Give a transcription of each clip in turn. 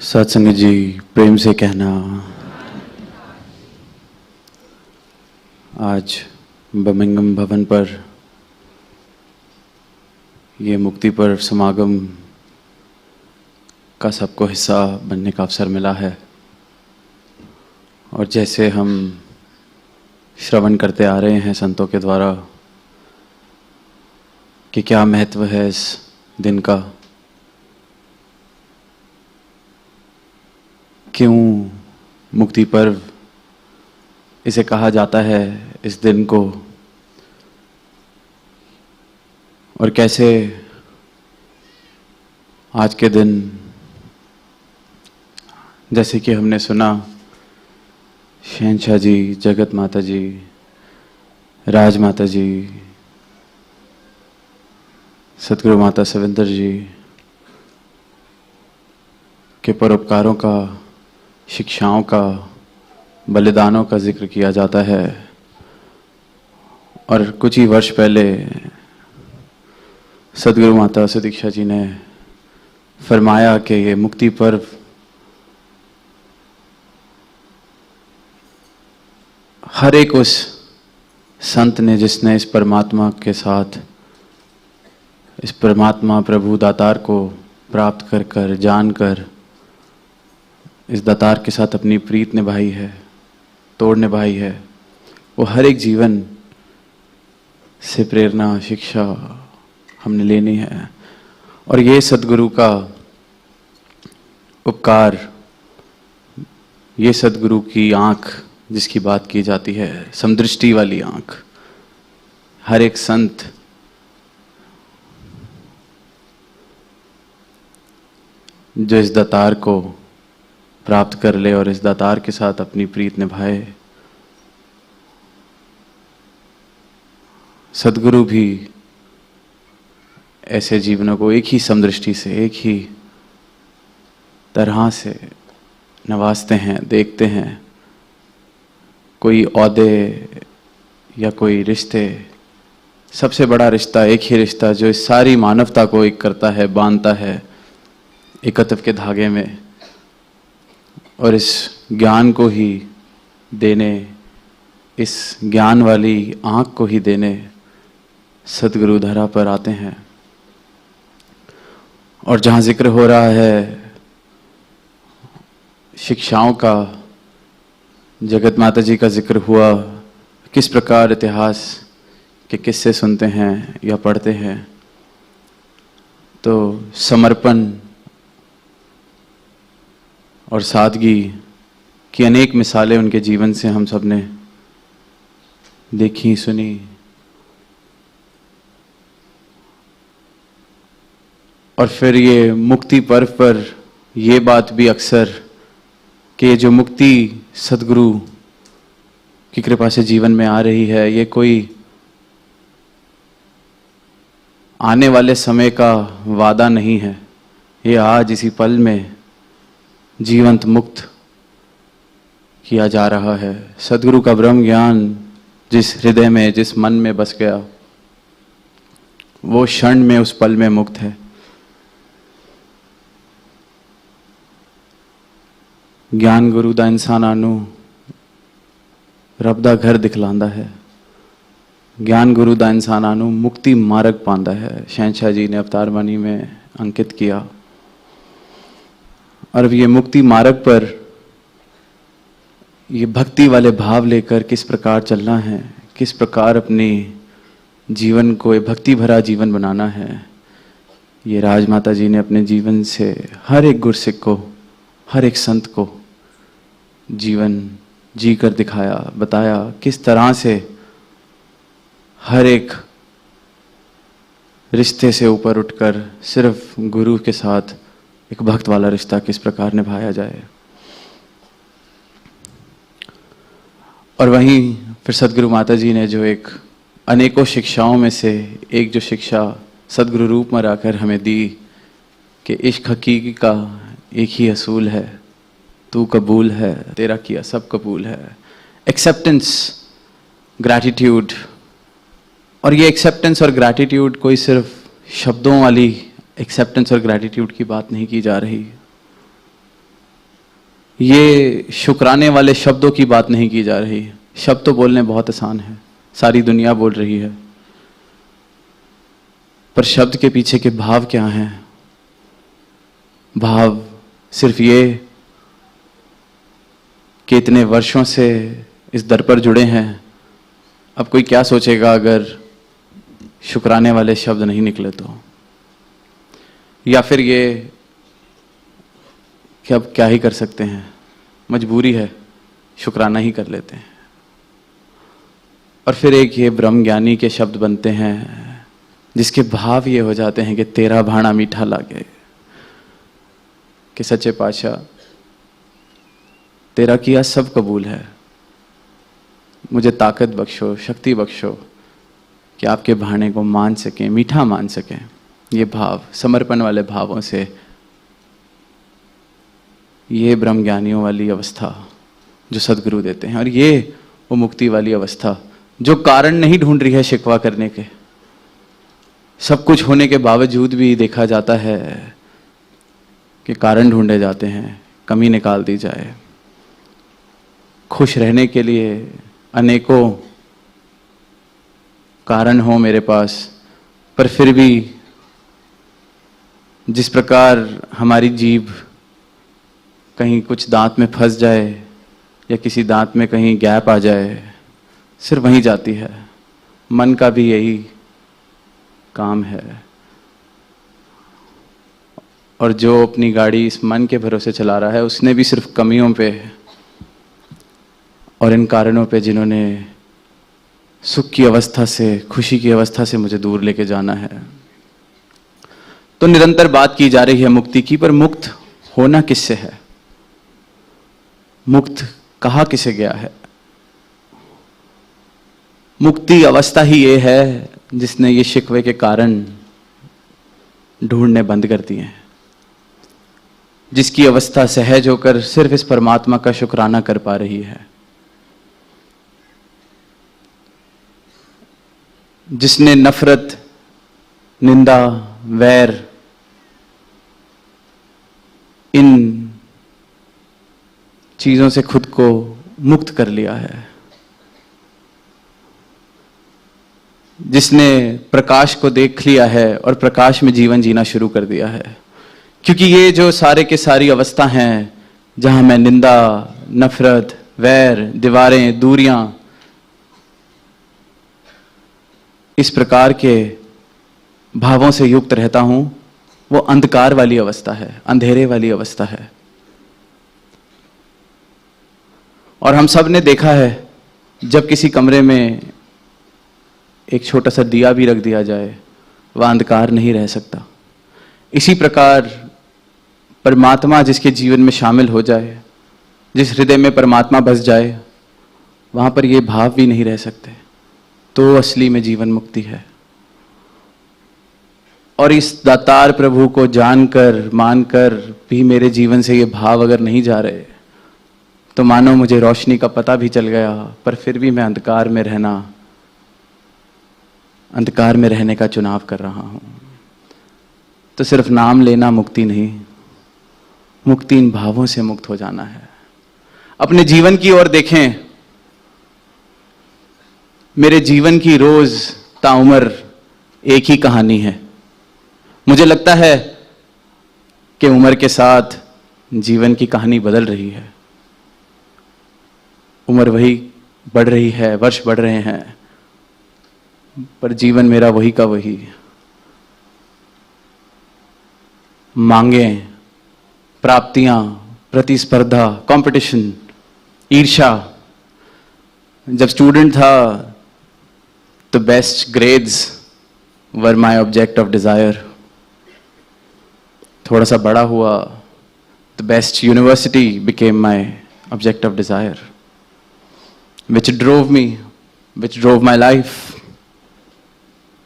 सत्संग जी, प्रेम से कहना, आज बर्मिंघम भवन पर ये मुक्ति पर्व समागम का सबको हिस्सा बनने का अवसर मिला है। और जैसे हम श्रवण करते आ रहे हैं संतों के द्वारा कि क्या महत्व है इस दिन का, क्यों मुक्ति पर्व इसे कहा जाता है इस दिन को, और कैसे आज के दिन, जैसे कि हमने सुना, शहंशाह जी, जगत माता जी, राज माता जी, सतगुरु माता सविंदर जी के परोपकारों का, शिक्षाओं का, बलिदानों का जिक्र किया जाता है। और कुछ ही वर्ष पहले सतगुरु माता सुदीक्षा जी ने फरमाया कि ये मुक्ति पर्व हर एक उस संत ने जिसने इस परमात्मा के साथ, इस परमात्मा प्रभु दातार को प्राप्त कर कर, जानकर इस दातार के साथ अपनी प्रीत निभाई है, तोड़ निभाई है, वो हर एक जीवन से प्रेरणा, शिक्षा हमने लेनी है। और ये सतगुरु का उपकार, ये सतगुरु की आँख जिसकी बात की जाती है, समदृष्टि वाली आँख, हर एक संत जो इस दातार को प्राप्त कर ले और इस दातार के साथ अपनी प्रीत निभाए, सद्गुरु भी ऐसे जीवनों को एक ही समदृष्टि से, एक ही तरह से नवाजते हैं, देखते हैं। कोई औहदे या कोई रिश्ते, सबसे बड़ा रिश्ता एक ही रिश्ता जो इस सारी मानवता को एक करता है, बांधता है एकत्व के धागे में, और इस ज्ञान को ही देने, इस ज्ञान वाली आँख को ही देने सतगुरु धरा पर आते हैं। और जहाँ जिक्र हो रहा है शिक्षाओं का, जगत माता जी का जिक्र हुआ, किस प्रकार इतिहास के किस्से सुनते हैं या पढ़ते हैं, तो समर्पण और सादगी की अनेक मिसालें उनके जीवन से हम सब ने देखी, सुनी। और फिर ये मुक्ति पर्व पर ये बात भी अक्सर कि जो मुक्ति सतगुरु की कृपा से जीवन में आ रही है, ये कोई आने वाले समय का वादा नहीं है, ये आज इसी पल में जीवंत मुक्त किया जा रहा है। सद्गुरु का ब्रह्म ज्ञान जिस हृदय में, जिस मन में बस गया, वो क्षण में, उस पल में मुक्त है। ज्ञान गुरु दा इंसाना नू रब दा घर दिखलांदा है, ज्ञान गुरु दा इंसाना नू मुक्ति मार्ग पांदा है, शहंशाह जी ने अवतार वाणी में अंकित किया। और अब ये मुक्ति मार्ग पर ये भक्ति वाले भाव लेकर किस प्रकार चलना है, किस प्रकार अपने जीवन को एक भक्ति भरा जीवन बनाना है, ये राजमाता जी ने अपने जीवन से हर एक गुरसिक को, हर एक संत को जीवन जी कर दिखाया, बताया किस तरह से हर एक रिश्ते से ऊपर उठकर सिर्फ गुरु के साथ एक भक्त वाला रिश्ता किस प्रकार निभाया जाए। और वहीं फिर सतगुरु माता जी ने जो एक अनेकों शिक्षाओं में से एक जो शिक्षा सतगुरु रूप में आकर हमें दी कि इश्क हकीकी का एक ही असूल है, तू कबूल है, तेरा किया सब कबूल है। Acceptance, gratitude. और ये एक्सेप्टेंस और ग्रैटिट्यूड कोई सिर्फ शब्दों वाली एक्सेप्टेंस और ग्रैटिट्यूड की बात नहीं की जा रही, ये शुक्राने वाले शब्दों की बात नहीं की जा रही। शब्द तो बोलने बहुत आसान है, सारी दुनिया बोल रही है, पर शब्द के पीछे के भाव क्या हैं? भाव सिर्फ ये कि इतने वर्षों से इस दर पर जुड़े हैं, अब कोई क्या सोचेगा अगर शुक्राने वाले शब्द नहीं निकले तो? या फिर ये कि अब क्या ही कर सकते हैं, मजबूरी है, शुक्राना ही कर लेते हैं। और फिर एक ये ब्रह्म ज्ञानी के शब्द बनते हैं जिसके भाव ये हो जाते हैं कि तेरा भाणा मीठा लागे, कि सच्चे पातशाह तेरा किया सब कबूल है, मुझे ताकत बख्शो, शक्ति बख्शो कि आपके भाणे को मान सकें, मीठा मान सकें। ये भाव, समर्पण वाले भावों से ये ब्रह्म ज्ञानियों वाली अवस्था जो सदगुरु देते हैं, और ये वो मुक्ति वाली अवस्था जो कारण नहीं ढूंढ रही है शिकवा करने के। सब कुछ होने के बावजूद भी देखा जाता है कि कारण ढूंढे जाते हैं, कमी निकाल दी जाए। खुश रहने के लिए अनेकों कारण हो मेरे पास, पर फिर भी जिस प्रकार हमारी जीभ कहीं कुछ दांत में फंस जाए या किसी दांत में कहीं गैप आ जाए, सिर्फ वहीं जाती है। मन का भी यही काम है, और जो अपनी गाड़ी इस मन के भरोसे चला रहा है उसने भी सिर्फ कमियों पे और इन कारणों पे जिन्होंने सुख की अवस्था से, खुशी की अवस्था से मुझे दूर लेके जाना है। तो निरंतर बात की जा रही है मुक्ति की, पर मुक्त होना किससे है? मुक्त कहा किसे गया है? मुक्ति अवस्था ही ये है जिसने ये शिकवे के कारण ढूंढने बंद कर दिए हैं, जिसकी अवस्था सहज होकर सिर्फ इस परमात्मा का शुक्राना कर पा रही है, जिसने नफरत, निंदा, वैर, इन चीजों से खुद को मुक्त कर लिया है, जिसने प्रकाश को देख लिया है और प्रकाश में जीवन जीना शुरू कर दिया है। क्योंकि ये जो सारे के सारी अवस्था हैं जहां मैं निंदा, नफरत, वैर, दीवारें, दूरियां, इस प्रकार के भावों से युक्त रहता हूं, वो अंधकार वाली अवस्था है, अंधेरे वाली अवस्था है। और हम सब ने देखा है जब किसी कमरे में एक छोटा सा दिया भी रख दिया जाए, वह अंधकार नहीं रह सकता। इसी प्रकार परमात्मा जिसके जीवन में शामिल हो जाए, जिस हृदय में परमात्मा बस जाए, वहां पर ये भाव भी नहीं रह सकते। तो असली में जीवन मुक्ति है। और इस दातार प्रभु को जानकर, मानकर भी मेरे जीवन से ये भाव अगर नहीं जा रहे, तो मानो मुझे रोशनी का पता भी चल गया, पर फिर भी मैं अंधकार में रहने का चुनाव कर रहा हूं। तो सिर्फ नाम लेना मुक्ति नहीं, मुक्ति इन भावों से मुक्त हो जाना है। अपने जीवन की ओर देखें, मेरे जीवन की रोज ताउम्र एक ही कहानी है। मुझे लगता है कि उम्र के साथ जीवन की कहानी बदल रही है, उम्र वही बढ़ रही है, वर्ष बढ़ रहे हैं, पर जीवन मेरा वही का वही। मांगें, प्राप्तियां, प्रतिस्पर्धा, कंपटीशन, ईर्ष्या। जब स्टूडेंट था तो best grades were my object of desire. थोड़ा सा बड़ा हुआ, the best university became my object of desire, which drove my life.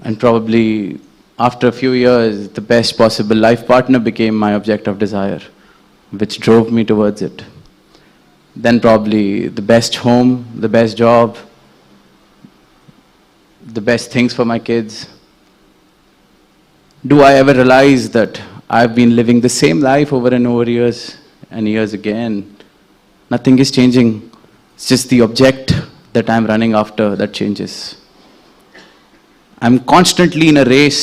And probably after a few years, the best possible life partner became my object of desire, which drove me towards it. Then probably the best home, the best job, the best things for my kids. Do I ever realize that I've been living the same life over and over years and years again? Nothing is changing. It's just the object that I'm running after that changes. I'm constantly in a race,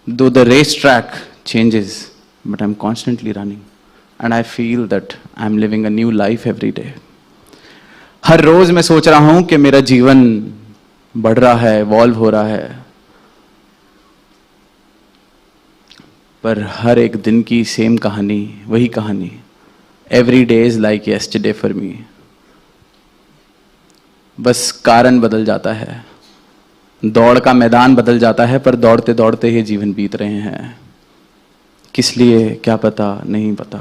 though the racetrack changes, but I'm constantly running. And I feel that I'm living a new life every day. हर रोज मैं सोच रहा हूं कि मेरा जीवन बढ़ रहा है, इवॉल्व हो रहा है, पर हर एक दिन की सेम कहानी, वही कहानी. Every day is like yesterday for me. बस कारण बदल जाता है, दौड़ का मैदान बदल जाता है, पर दौड़ते दौड़ते ही जीवन बीत रहे हैं. किस लिए क्या पता, नहीं पता,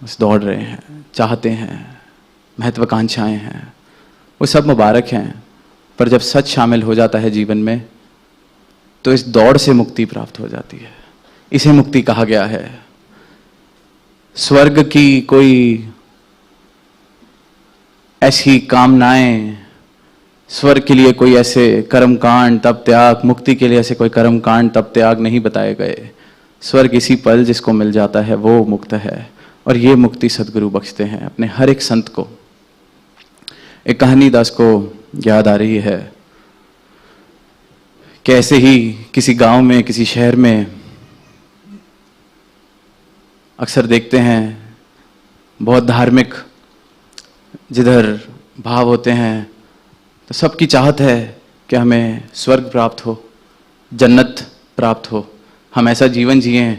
बस दौड़ रहे हैं, चाहते हैं, महत्वाकांक्षाएं हैं, वो सब मुबारक हैं, पर जब सच शामिल हो जाता है जीवन में तो इस दौड़ से मुक्ति प्राप्त हो जाती है. इसे मुक्ति कहा गया है. स्वर्ग की कोई ऐसी कामनाएं, स्वर्ग के लिए कोई ऐसे कर्मकांड तप त्याग, मुक्ति के लिए ऐसे कोई कर्मकांड तप त्याग नहीं बताए गए. स्वर्ग इसी पल जिसको मिल जाता है वो मुक्त है, और ये मुक्ति सदगुरु बख्शते हैं अपने हर एक संत को. एक कहानी दास को याद आ रही है कि ऐसे ही किसी गांव में, किसी शहर में अक्सर देखते हैं बहुत धार्मिक जिधर भाव होते हैं, तो सबकी चाहत है कि हमें स्वर्ग प्राप्त हो, जन्नत प्राप्त हो, हम ऐसा जीवन जिएं,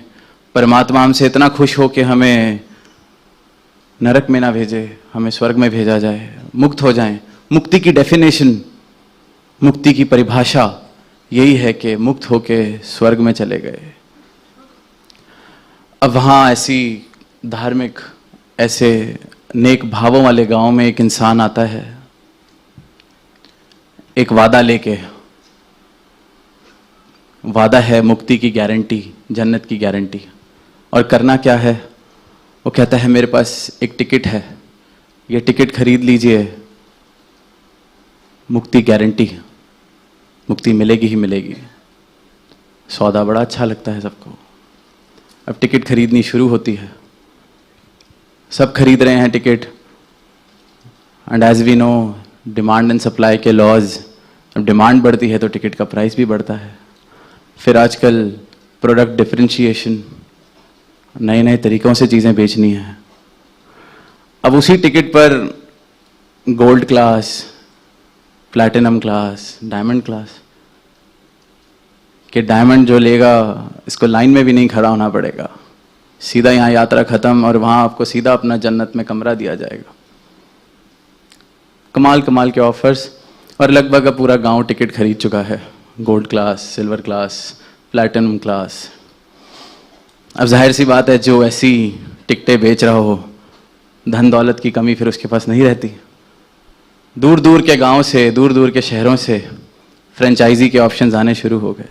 परमात्मा हमसे इतना खुश हो कि हमें नरक में ना भेजे, हमें स्वर्ग में भेजा जाए, मुक्त हो जाएं. मुक्ति की डेफिनेशन, मुक्ति की परिभाषा यही है कि मुक्त होके स्वर्ग में चले गए. अब वहाँ ऐसी धार्मिक, ऐसे नेक भावों वाले गांव में एक इंसान आता है, एक वादा लेके. वादा है मुक्ति की गारंटी, जन्नत की गारंटी. और करना क्या है? वो कहता है मेरे पास एक टिकट है, ये टिकट खरीद लीजिए, मुक्ति गारंटी, मुक्ति मिलेगी ही मिलेगी. सौदा बड़ा अच्छा लगता है सबको. अब टिकट खरीदनी शुरू होती है, सब खरीद रहे हैं ticket. And as we know, demand and supply के लॉज, अब डिमांड बढ़ती है तो टिकट का प्राइस भी बढ़ता है. फिर आजकल प्रोडक्ट डिफरेंशिएशन, नए नए तरीक़ों से चीज़ें बेचनी है. अब उसी टिकट पर gold class, platinum class, diamond class, कि डायमंड जो लेगा इसको लाइन में भी नहीं खड़ा होना पड़ेगा, सीधा यहाँ यात्रा ख़त्म और वहाँ आपको सीधा अपना जन्नत में कमरा दिया जाएगा. कमाल कमाल के ऑफर्स. और लगभग अब पूरा गांव टिकट खरीद चुका है, gold class, silver class, platinum class. अब जाहिर सी बात है, जो ऐसी टिकटें बेच रहा हो, धन दौलत की कमी फिर उसके पास नहीं रहती. दूर दूर के गांव से, दूर दूर के शहरों से फ्रेंचाइजी के ऑप्शंस आने शुरू हो गए.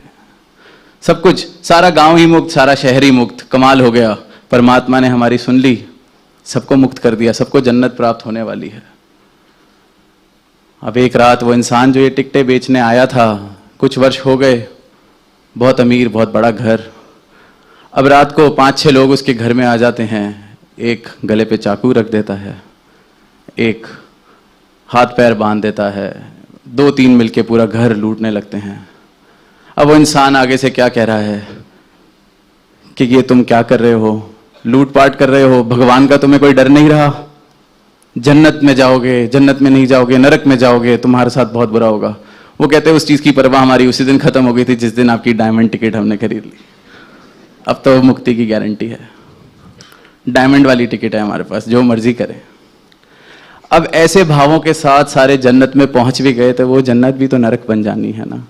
सब कुछ, सारा गांव ही मुक्त, सारा शहर ही मुक्त. कमाल हो गया, परमात्मा ने हमारी सुन ली, सबको मुक्त कर दिया, सबको जन्नत प्राप्त होने वाली है. अब एक रात वो इंसान जो ये टिकटें बेचने आया था, कुछ वर्ष हो गए, बहुत अमीर, बहुत बड़ा घर. अब रात को 5-6 लोग उसके घर में आ जाते हैं. एक गले पे चाकू रख देता है, एक हाथ पैर बांध देता है, 2-3 मिलके पूरा घर लूटने लगते हैं. अब वो इंसान आगे से क्या कह रहा है कि ये तुम क्या कर रहे हो, लूटपाट कर रहे हो, भगवान का तुम्हें कोई डर नहीं रहा, जन्नत में जाओगे, जन्नत में नहीं जाओगे, नरक में जाओगे, तुम्हारे साथ बहुत बुरा होगा. वो कहते हैं उस चीज़ की परवाह हमारी उसी दिन खत्म हो गई थी जिस दिन आपकी डायमंड टिकट हमने खरीद ली. अब तो मुक्ति की गारंटी है, डायमंड वाली टिकट है हमारे पास, जो मर्जी करें. अब ऐसे भावों के साथ सारे जन्नत में पहुंच भी गए तो वो जन्नत भी तो नरक बन जानी है ना.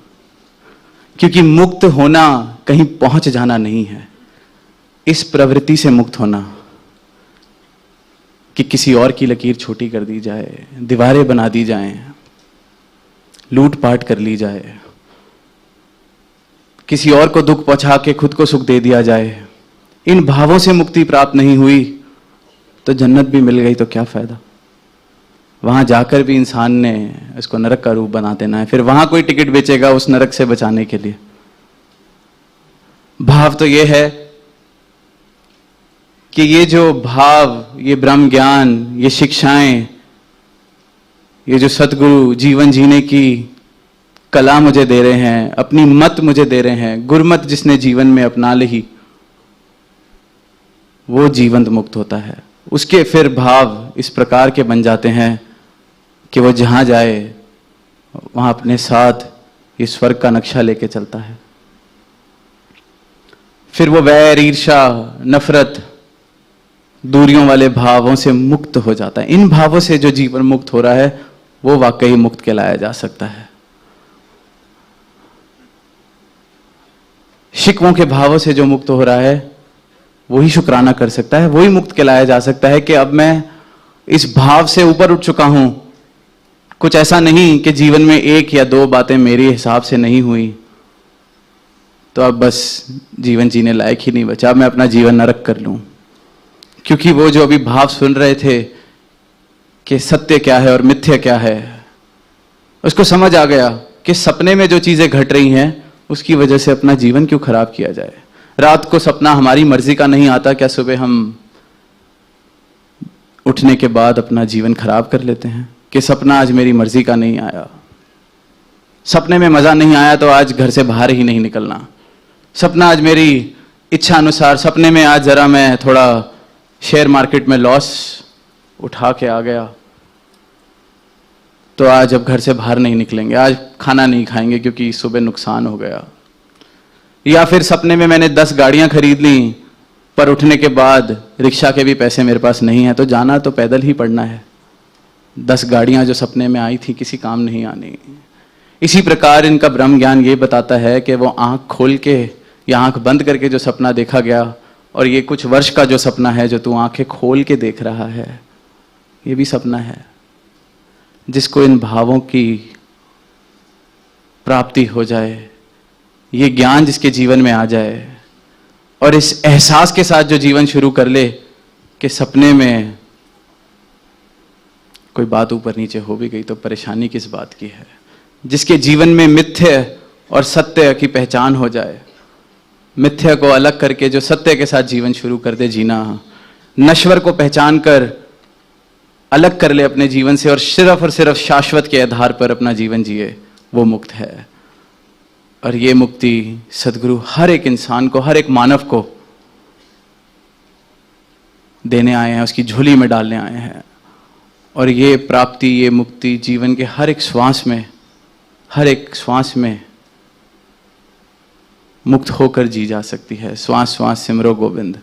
क्योंकि मुक्त होना कहीं पहुंच जाना नहीं है, इस प्रवृत्ति से मुक्त होना कि किसी और की लकीर छोटी कर दी जाए, दीवारें बना दी जाएं, लूटपाट कर ली जाए, किसी और को दुख पहुंचा के खुद को सुख दे दिया जाए. इन भावों से मुक्ति प्राप्त नहीं हुई तो जन्नत भी मिल गई तो क्या फायदा. वहां जाकर भी इंसान ने इसको नरक का रूप बना देना है, फिर वहां कोई टिकट बेचेगा उस नरक से बचाने के लिए. भाव तो यह है कि ये जो भाव, ये ब्रह्म ज्ञान, ये शिक्षाएं, ये जो सतगुरु जीवन जीने की कला मुझे दे रहे हैं, अपनी मत मुझे दे रहे हैं, गुरमत जिसने जीवन में अपना ली, वो जीवंत मुक्त होता है। उसके फिर भाव इस प्रकार के बन जाते हैं कि वो जहां जाए वहां अपने साथ ये स्वर्ग का नक्शा लेके चलता है। फिर वो वैर, ईर्ष्या, नफरत, दूरियों वाले भावों से मुक्त हो जाता है। इन भावों से जो जीवन मुक्त हो रहा है वो वाकई मुक्त कहलाया जा सकता है। शिकवों के भावों से जो मुक्त हो रहा है वही शुक्राना कर सकता है, वही मुक्त कहलाया जा सकता है कि अब मैं इस भाव से ऊपर उठ चुका हूं। कुछ ऐसा नहीं कि जीवन में एक या दो बातें मेरे हिसाब से नहीं हुई तो अब बस जीवन जीने लायक ही नहीं बचा, अब मैं अपना जीवन नरक कर लूं। क्योंकि वो जो अभी भाव सुन रहे थे कि सत्य क्या है और मिथ्या क्या है, उसको समझ आ गया कि सपने में जो चीजें घट रही हैं उसकी वजह से अपना जीवन क्यों खराब किया जाए। रात को सपना हमारी मर्जी का नहीं आता, क्या सुबह हम उठने के बाद अपना जीवन खराब कर लेते हैं कि सपना आज मेरी मर्जी का नहीं आया, सपने में मजा नहीं आया तो आज घर से बाहर ही नहीं निकलना, सपना आज मेरी इच्छा अनुसार, सपने में आज जरा मैं थोड़ा शेयर मार्केट में लॉस उठा के आ गया तो आज अब घर से बाहर नहीं निकलेंगे, आज खाना नहीं खाएंगे क्योंकि सुबह नुकसान हो गया। या फिर सपने में मैंने 10 गाड़ियां खरीद ली पर उठने के बाद रिक्शा के भी पैसे मेरे पास नहीं है तो जाना तो पैदल ही पड़ना है। 10 गाड़ियां जो सपने में आई थी किसी काम नहीं आनी। इसी प्रकार इनका ब्रह्म ज्ञान ये बताता है कि वो आंख खोल के या आंख बंद करके जो सपना देखा गया और ये कुछ वर्ष का जो सपना है जो तू आंखें खोल के देख रहा है, ये भी सपना है। जिसको इन भावों की प्राप्ति हो जाए, ये ज्ञान जिसके जीवन में आ जाए और इस एहसास के साथ जो जीवन शुरू कर ले कि सपने में कोई बात ऊपर नीचे हो भी गई तो परेशानी किस बात की है, जिसके जीवन में मिथ्य और सत्य की पहचान हो जाए, मिथ्या को अलग करके जो सत्य के साथ जीवन शुरू कर दे जीना, नश्वर को पहचान कर अलग कर ले अपने जीवन से और सिर्फ शाश्वत के आधार पर अपना जीवन जिए, वो मुक्त है। और ये मुक्ति सदगुरु हर एक इंसान को, हर एक मानव को देने आए हैं, उसकी झोली में डालने आए हैं। और ये प्राप्ति, ये मुक्ति जीवन के हर एक श्वास में, हर एक श्वास में मुक्त होकर जी जा सकती है। श्वास श्वास सिमरो गोविंद,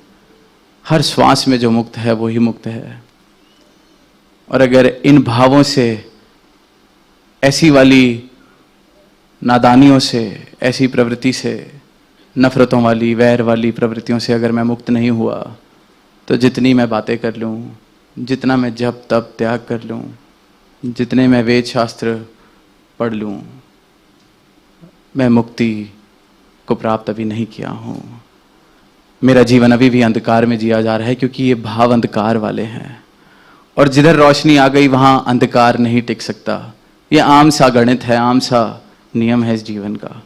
हर श्वास में जो मुक्त है वही मुक्त है। और अगर इन भावों से, ऐसी वाली नादानियों से, ऐसी प्रवृत्ति से, नफरतों वाली, वैर वाली प्रवृत्तियों से अगर मैं मुक्त नहीं हुआ तो जितनी मैं बातें कर लूँ, जितना मैं जप तप त्याग कर लूँ, जितने मैं वेद शास्त्र पढ़ लूँ, मैं मुक्ति को प्राप्त अभी नहीं किया हूँ। मेरा जीवन अभी भी अंधकार में जिया जा रहा है क्योंकि ये भाव अंधकार वाले हैं और जिधर रोशनी आ गई वहां अंधकार नहीं टिक सकता। ये आम सा गणित है, आम सा नियम है इस जीवन का।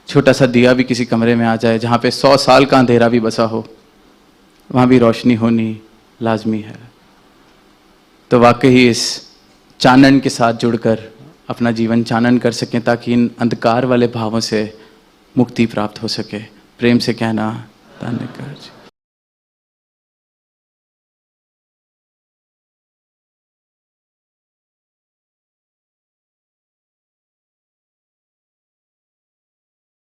छोटा सा दिया भी किसी कमरे में आ जाए जहां पे 100 साल का अंधेरा भी बसा हो, वहां भी रोशनी होनी लाजमी है। तो वाकई इस चानन के साथ जुड़कर अपना जीवन चानन कर सकें ताकि इन अंधकार वाले भावों से मुक्ति प्राप्त हो सके। प्रेम से कहना धन्यवाद।